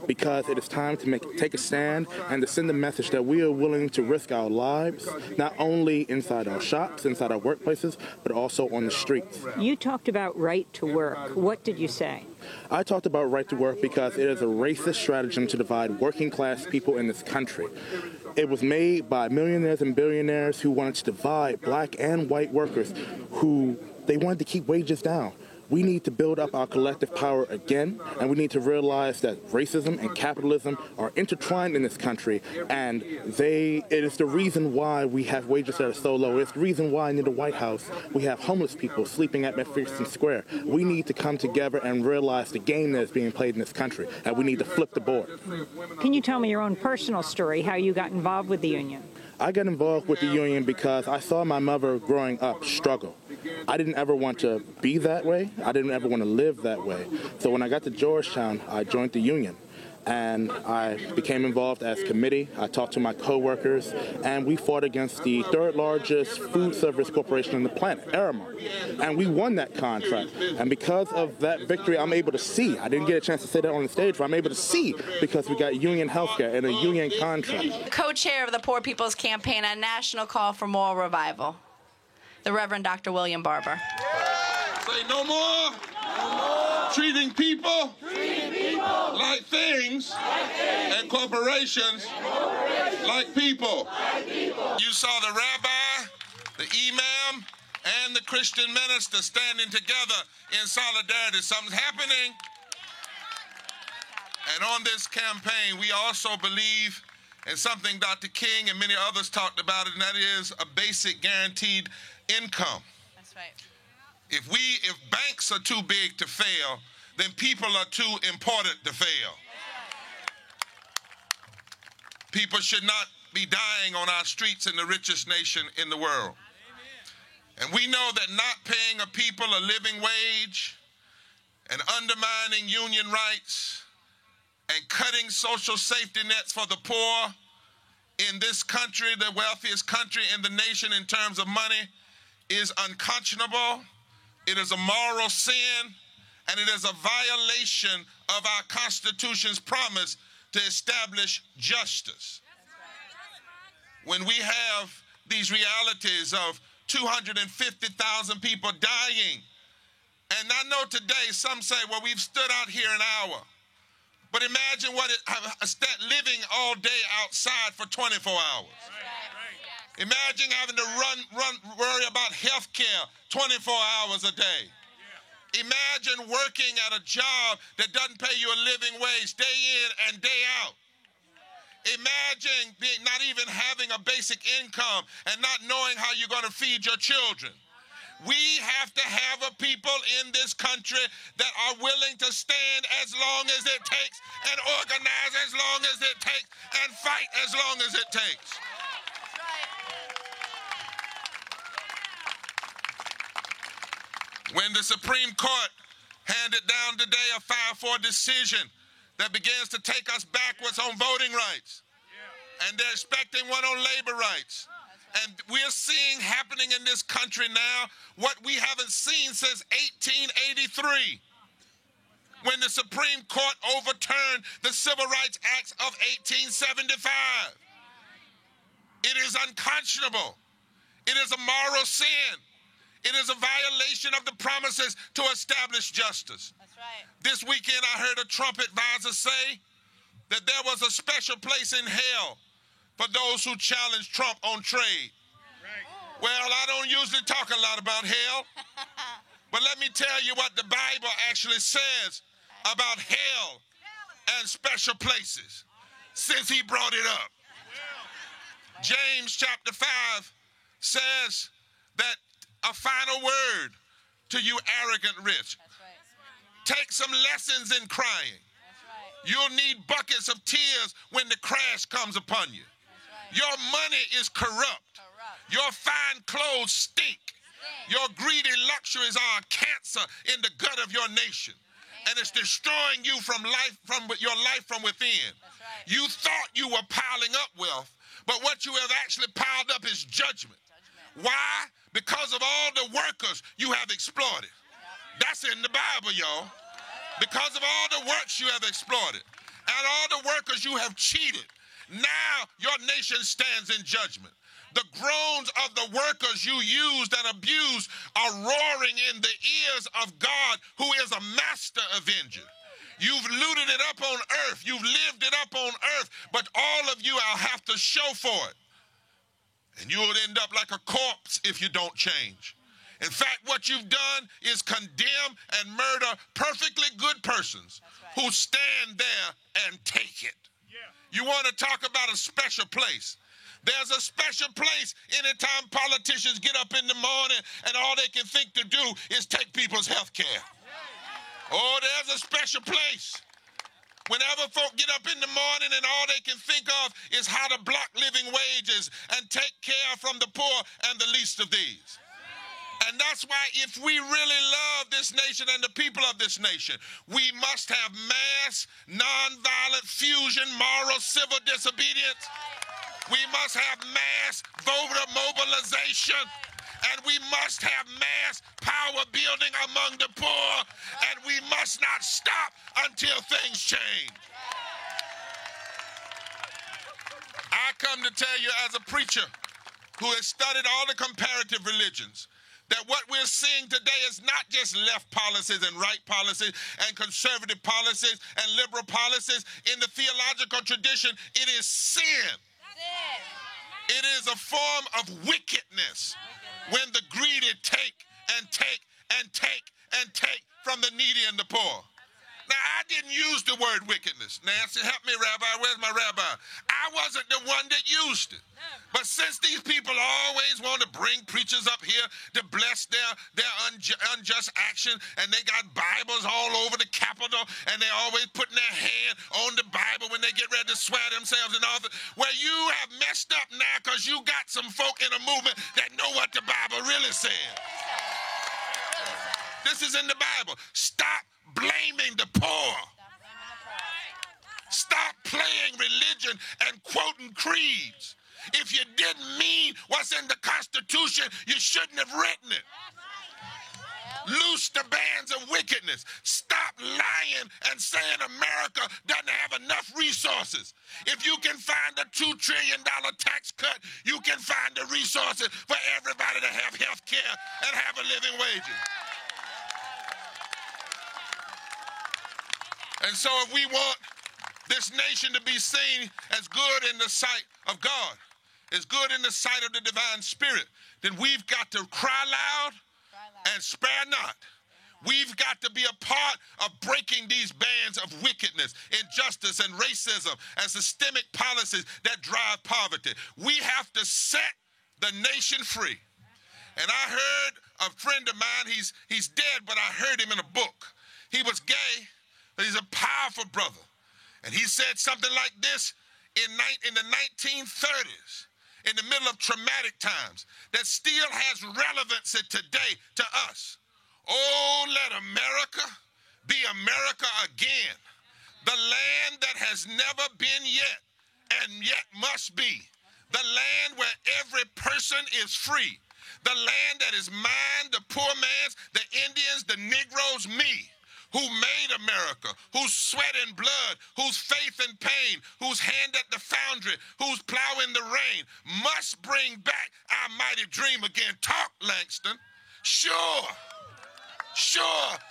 Because it is time to take a stand and to send a message that we are willing to risk our lives, not only inside our shops, inside our workplaces, but also on the streets. You talked about right to work. What did you say? I talked about right to work because it is a racist stratagem to divide working class people in this country. It was made by millionaires and billionaires who wanted to divide black and white workers who they wanted to keep wages down. We need to build up our collective power again, and we need to realize that racism and capitalism are intertwined in this country, and it is the reason why we have wages that are so low. It's the reason why near the White House we have homeless people sleeping at McPherson Square. We need to come together and realize the game that is being played in this country, and we need to flip the board. Can you tell me your own personal story, how you got involved with the union? I got involved with the union because I saw my mother growing up struggle. I didn't ever want to be that way. I didn't ever want to live that way. So when I got to Georgetown, I joined the union. And I became involved as committee. I talked to my coworkers, and we fought against the third largest food service corporation on the planet, Aramark. And we won that contract. And because of that victory, I'm able to see. I didn't get a chance to say that on the stage, but I'm able to see because we got union healthcare and a union contract. Co-chair of the Poor People's Campaign, a national call for moral revival, the Reverend Dr. William Barber. Say no more. Treating people like things and corporations like people. You saw the rabbi, the imam, and the Christian minister standing together in solidarity. Something's happening. And on this campaign, we also believe in something Dr. King and many others talked about, and that is a basic guaranteed income. That's right. If banks are too big to fail, then people are too important to fail. People should not be dying on our streets in the richest nation in the world. And we know that not paying a people a living wage and undermining union rights and cutting social safety nets for the poor in this country, the wealthiest country in the nation in terms of money, is unconscionable. It is a moral sin, and it is a violation of our Constitution's promise to establish justice. When we have these realities of 250,000 people dying, and I know today some say, well, we've stood out here an hour, but imagine living all day outside for 24 hours. Imagine having to worry about health care 24 hours a day. Imagine working at a job that doesn't pay you a living wage day in and day out. Imagine not even having a basic income and not knowing how you're going to feed your children. We have to have a people in this country that are willing to stand as long as it takes and organize as long as it takes and fight as long as it takes. When the Supreme Court handed down today a 5-4 decision that begins to take us backwards on voting rights, and they're expecting one on labor rights. And we're seeing happening in this country now what we haven't seen since 1883, when the Supreme Court overturned the Civil Rights Acts of 1875. It is unconscionable. It is a moral sin. It is a violation of the promises to establish justice. That's right. This weekend I heard a Trump advisor say that there was a special place in hell for those who challenge Trump on trade. Right. Well, I don't usually talk a lot about hell, but let me tell you what the Bible actually says about hell and special places since he brought it up. James chapter 5 says that a final word to you arrogant rich. take some lessons in crying. You'll need buckets of tears when the crash comes upon you. Your money is corrupt. Your fine clothes stink. Your greedy luxuries are a cancer in the gut of your nation. And it's destroying you from your life from within. You thought you were piling up wealth, but what you have actually piled up is judgment. Why? Because of all the workers you have exploited. That's in the Bible, y'all. Because of all the works you have exploited and all the workers you have cheated, now your nation stands in judgment. The groans of the workers you used and abused are roaring in the ears of God, who is a master avenger. You've looted it up on earth. You've lived it up on earth, but all of you will have to show for it. And you'll end up like a corpse if you don't change. In fact, what you've done is condemn and murder perfectly good persons who stand there and take it. You want to talk about a special place. There's a special place anytime politicians get up in the morning and all they can think to do is take people's health care. Oh, there's a special place. Whenever folk get up in the morning and all they can think of is how to block living wages and take care from the poor and the least of these. And that's why if we really love this nation and the people of this nation, we must have mass, nonviolent fusion, moral, civil disobedience. We must have mass voter mobilization. And we must have mass power building among the poor. And we must not stop until things change. I come to tell you as a preacher who has studied all the comparative religions, that what we're seeing today is not just left policies and right policies and conservative policies and liberal policies. In the theological tradition, it is sin. It is a form of wickedness when the greedy take and take and take and take from the needy and the poor. Now, I didn't use the word wickedness. Nancy, help me, Rabbi. Where's my rabbi? I wasn't the one that used it. But since these people always want to bring preachers up here to bless their unjust action, and they got Bibles all over the Capitol, and they always putting their hand on the Bible when they get ready to swear themselves in office, well, you have messed up now because you got some folk in a movement that know what the Bible really says. This is in the Bible. Stop blaming the poor. Stop playing religion and quoting creeds. If you didn't mean what's in the Constitution, you shouldn't have written it. Loose the bands of wickedness. Stop lying and saying America doesn't have enough resources. If you can find a $2 trillion tax cut, you can find the resources for everybody to have health care and have a living wages. And so if we want this nation to be seen as good in the sight of God, as good in the sight of the divine spirit, then we've got to cry loud and spare not. We've got to be a part of breaking these bands of wickedness, injustice, and racism, and systemic policies that drive poverty. We have to set the nation free. And I heard a friend of mine, he's dead, but I heard him in a book. He was gay, but he's a powerful brother. And he said something like this in the 1930s, in the middle of traumatic times, that still has relevancy today to us. Oh, let America be America again. The land that has never been yet and yet must be. The land where every person is free. The land that is mine, the poor man's, the Indians, the Negroes, me. Who made America, whose sweat and blood, whose faith and pain, whose hand at the foundry, whose plow in the rain, must bring back our mighty dream again. Talk, Langston. Sure,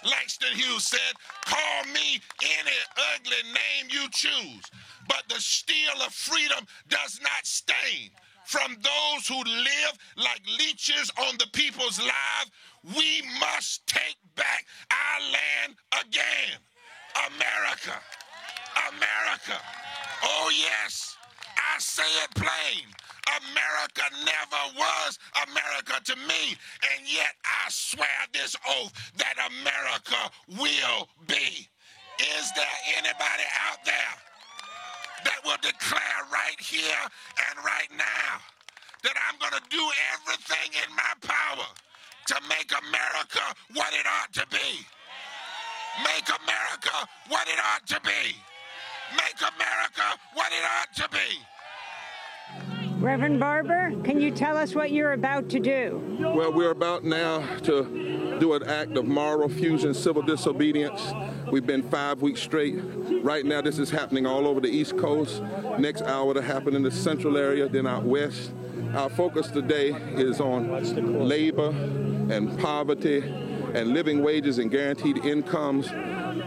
Langston Hughes said, call me any ugly name you choose, but the steel of freedom does not stain. From those who live like leeches on the people's lives, we must take back our land again. America. America. Oh, yes, I say it plain. America never was America to me, and yet I swear this oath that America will be. Is there anybody out there that will declare right here and right now that I'm going to do everything in my power to make America what it ought to be? Make America what it ought to be. Make America what it ought to be. Reverend Barber, can you tell us what you're about to do? Well, we're about now to do an act of moral fusion, civil disobedience. We've been 5 weeks straight. Right now, this is happening all over the East Coast. Next hour to happen in the central area, then out west. Our focus today is on labor and poverty and living wages and guaranteed incomes.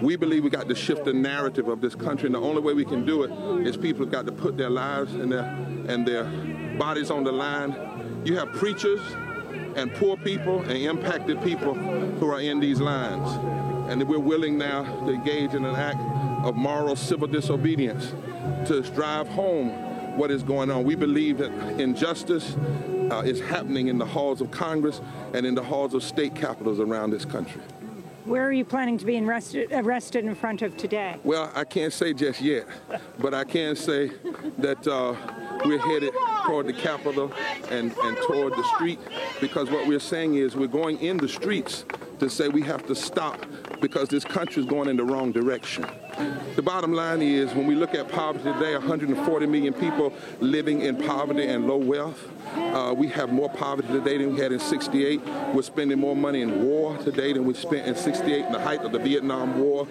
We believe we got to shift the narrative of this country, and the only way we can do it is people have got to put their lives and their bodies on the line. You have preachers and poor people and impacted people who are in these lines. And we're willing now to engage in an act of moral civil disobedience to drive home what is going on. We believe that injustice is happening in the halls of Congress and in the halls of state capitals around this country. Where are you planning to be arrested in front of today? Well, I can't say just yet, but I can say that we're headed toward the Capitol and toward the street, because what we're saying is we're going in the streets to say we have to stop because this country is going in the wrong direction. The bottom line is, when we look at poverty today, 140 million people living in poverty and low wealth. We have more poverty today than we had in '68. We're spending more money in war today than we spent in '68 in the height of the Vietnam War.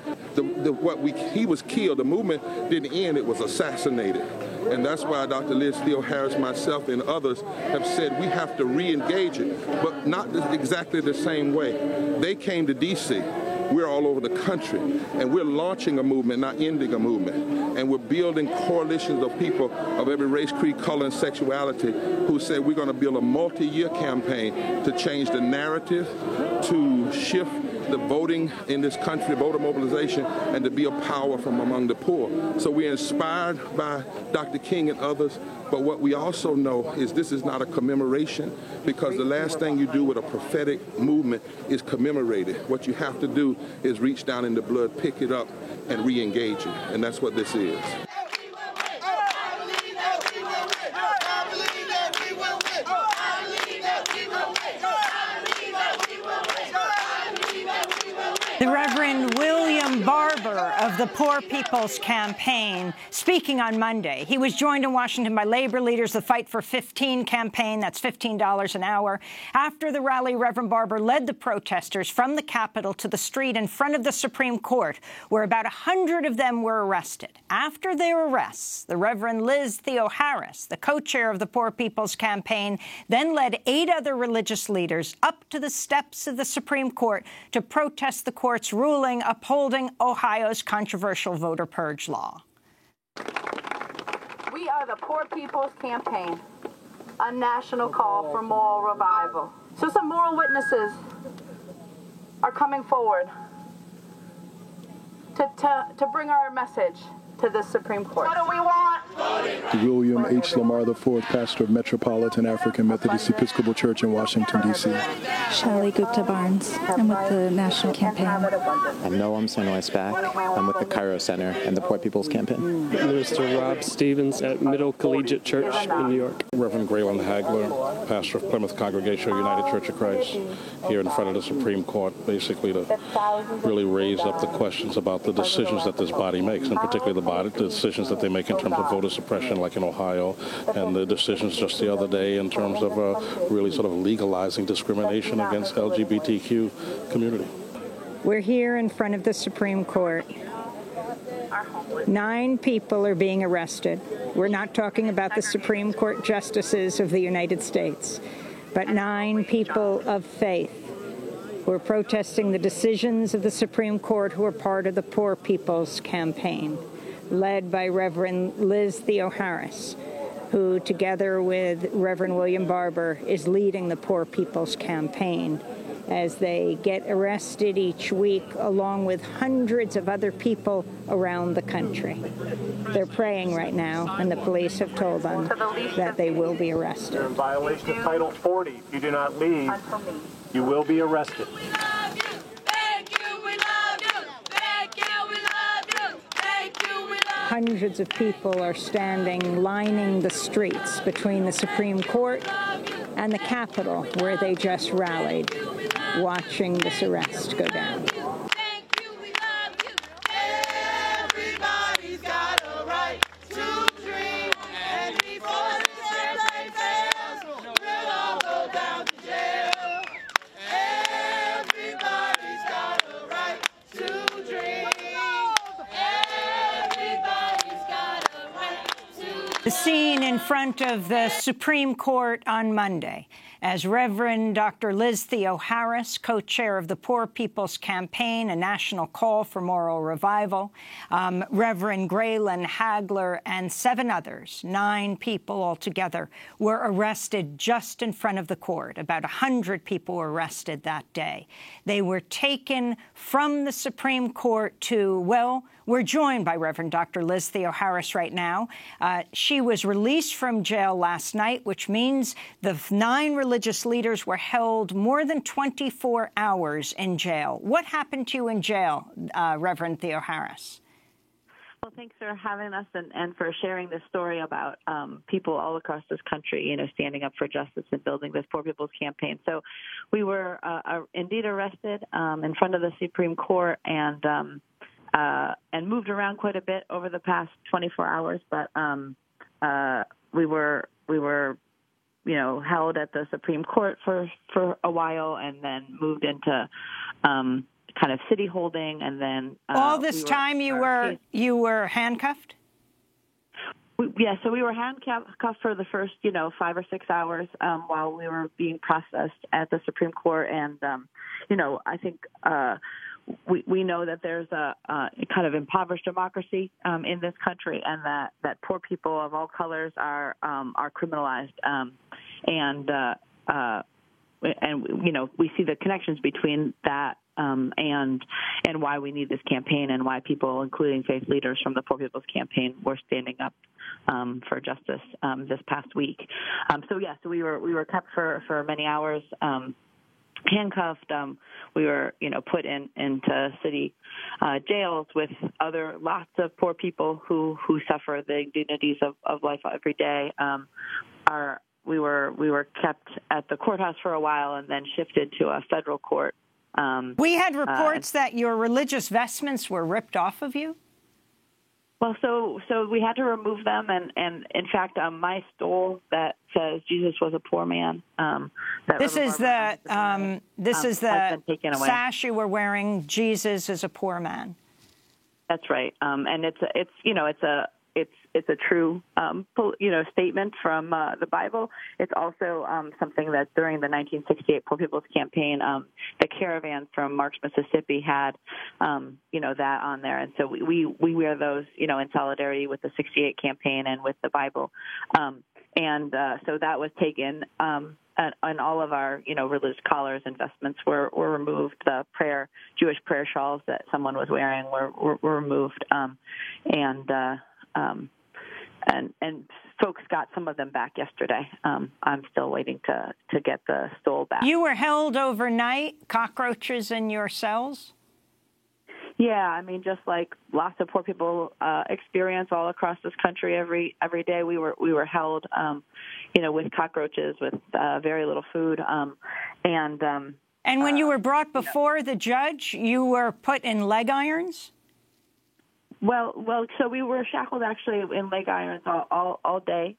He was killed. The movement didn't end, it was assassinated. And that's why Dr. Liz Theo-Harris, myself, and others have said we have to re-engage it, but not exactly the same way. They came to D.C. We're all over the country, and we're launching a movement, not ending a movement. And we're building coalitions of people of every race, creed, color, and sexuality who say we're going to build a multi-year campaign to change the narrative, to shift the voting in this country, voter mobilization, and to be a power from among the poor. So we're inspired by Dr. King and others, but what we also know is this is not a commemoration, because the last thing you do with a prophetic movement is commemorate it. What you have to do is reach down in the blood, pick it up, and re-engage it, and that's what this is. The Reverend William Barber of the Poor People's Campaign speaking on Monday. He was joined in Washington by labor leaders, the Fight for 15 campaign, that's $15 an hour. After the rally, Reverend Barber led the protesters from the Capitol to the street in front of the Supreme Court, where about 100 of them were arrested. After their arrests, the Reverend Liz Theo-Harris, the co-chair of the Poor People's Campaign, then led 8 other religious leaders up to the steps of the Supreme Court to protest the court's ruling upholding Ohio's controversial voter purge law. We are the Poor People's Campaign, a national call for moral revival. So some moral witnesses are coming forward to bring our message to the Supreme Court. What do we want? William H. Lamar IV, pastor of Metropolitan African Methodist Episcopal Church in Washington, D.C. Shali Gupta Barnes. I'm with the National Campaign. I'm Noam Sonoy Spack. I'm with the Cairo Center and the Poor People's Campaign. Minister Rob Stevens at Middle Collegiate Church in New York. Reverend Graylin Hagler, pastor of Plymouth Congregational United Church of Christ, here in front of the Supreme Court, basically to really raise up the questions about the decisions that this body makes, and particularly the decisions that they make in terms of voter suppression, like in Ohio, and the decisions just the other day in terms of really sort of legalizing discrimination against LGBTQ community. We're here in front of the Supreme Court. 9 people are being arrested. We're not talking about the Supreme Court justices of the United States, but 9 people of faith who are protesting the decisions of the Supreme Court, who are part of the Poor People's Campaign, led by Reverend Liz Theo-Harris, who, together with Reverend William Barber, is leading the Poor People's Campaign as they get arrested each week, along with hundreds of other people around the country. They're praying right now, and the police have told them that they will be arrested. You're in violation of Title 40. If you do not leave, you will be arrested. Hundreds of people are standing, lining the streets between the Supreme Court and the Capitol, where they just rallied, watching this arrest go down. The scene in front of the Supreme Court on Monday, as Reverend Dr. Liz Theoharis, co-chair of the Poor People's Campaign, a national call for moral revival, Reverend Graylin Hagler, and 7 others, 9 people altogether, were arrested just in front of the court. About 100 people were arrested that day. They were taken from the Supreme Court to, well, we're joined by Reverend Dr. Liz Theoharis right now. She was released from jail last night, which means the 9 religious leaders were held more than 24 hours in jail. What happened to you in jail, Reverend Theoharis? Well, thanks for having us and for sharing this story about people all across this country, standing up for justice and building this Poor People's Campaign. So we were indeed arrested in front of the Supreme Court and moved around quite a bit over the past 24 hours. But we were held at the Supreme Court for a while, and then moved into kind of city holding, and then all this time you were handcuffed. So we were handcuffed for the first 5 or 6 hours while we were being processed at the Supreme Court, and I think. We know that there's a kind of impoverished democracy in this country, and that poor people of all colors are criminalized, and we see the connections between that and why we need this campaign, and why people, including faith leaders from the Poor People's Campaign, were standing up for justice this past week. So we were kept for many hours. Handcuffed, we were, put into city jails with lots of poor people who suffer the indignities of life every day. We were kept at the courthouse for a while, and then shifted to a federal court. We had reports that your religious vestments were ripped off of you. Well, so we had to remove them, and in fact, my stole that says Jesus was a poor man. This is the sash you were wearing. Jesus is a poor man. That's right, and it's a true statement from the Bible. It's also something that during the 1968 Poor People's Campaign, the caravans from Marks, Mississippi had that on there, and so we wear those in solidarity with the 68 campaign and with the Bible, so that was taken. And all of our, religious collars and vestments were removed. The Jewish prayer shawls that someone was wearing were removed, and folks got some of them back yesterday. I'm still waiting to get the stole back. You were held overnight, cockroaches in your cells? Yeah, just like lots of poor people experience all across this country every day. We were held, with cockroaches, with very little food, and when you were brought before the judge, you were put in leg irons? Well, so we were shackled actually in leg irons all day,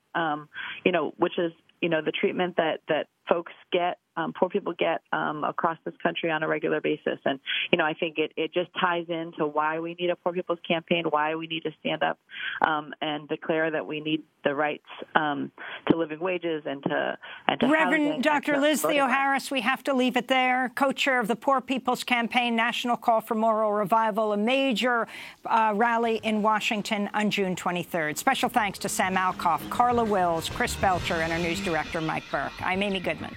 which is, the treatment that folks get, poor people get across this country on a regular basis. And, I think it just ties into why we need a Poor People's Campaign, why we need to stand up and declare that we need the rights to living wages and to Reverend Dr. Liz Theoharis, we have to leave it there. Co-chair of the Poor People's Campaign National Call for Moral Revival, a major rally in Washington on June 23rd. Special thanks to Sam Alcoff, Carla Wills, Chris Belcher, and our news director, Mike Burke. I'm Amy Goodman.